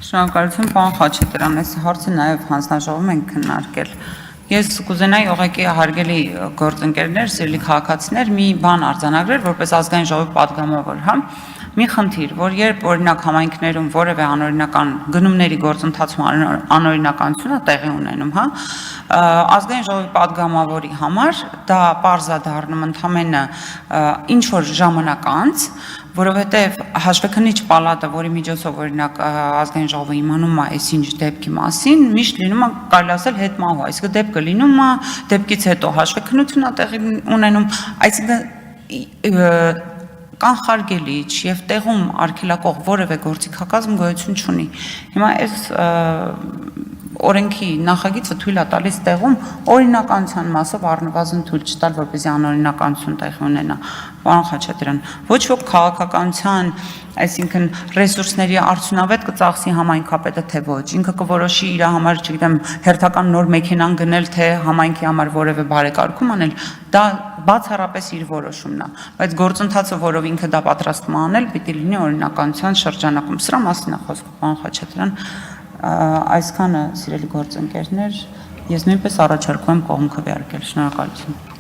Շնորհակալություն, պարոն Խաչատրյան, այս հարցը նաև հանձնաժողովում ենք քննարկել։ Ես կուզենայի ուղղակի հարգելի գործընկերներ, սիրելի քաղաքացիներ, մի բան արձանագրել, որպես ազգային ժողովի падգամավոր, հա, մի խնդիր, որ երբ օրինակ համայնքներում որևէ անօրինական գնումների գործընթացում անօրինականություն է տեղի ունենում, հա, ազգային ժողովի падգամավորի համար դա պարզ է դառնում ընդամենը ինչ որ ժամանակ անց, որովհետև հաշվեկնիչ պալատը, որի միջոցով օրինակ ազգային ժողովը իմանում է այսինչ դեպքի մասին, միշտ լինում է կարելի ասել հետմահու, այսինքն դեպքը լինում է, դեպքից հետո հաշվեկնություն է տեղի ունենում, այսինքն կանխարգելիչ եւ տեղում արգելակող որևէ գործիքակազմ գոյություն չունի։ Հիմա այս օրենքի նախագիծը թույլ է տալիս տեղում օրինականության մասով առնվազն թույլ չտալ, որպեսզի անօրինականություն տեղի ունենա։ Պարոն Խաչատրյան, ոչ ոք քաղաքականության, այսինքն ռեսուրսների արդյունավետ կծախսի համայնքապետը թե ոչ, ինքը կորոշի իր համար, չգիտեմ, հերթական նոր մեքենան գնել, թե համայնքի համար որևէ բարեկարգում անել, դա բացառապես իր որոշումն է, բայց գործընթացը, որով ինքը դա պատրաստվում է անել, պիտի լինի օրինականության շրջանակում։ Սրա մասին է խոսքը, պարոն Խաչատրյան, այսքանը սիրելի գործընկերներ, ես նույնպես առաջարկում եմ կողմ քվեարկել։ Շնորհակալություն։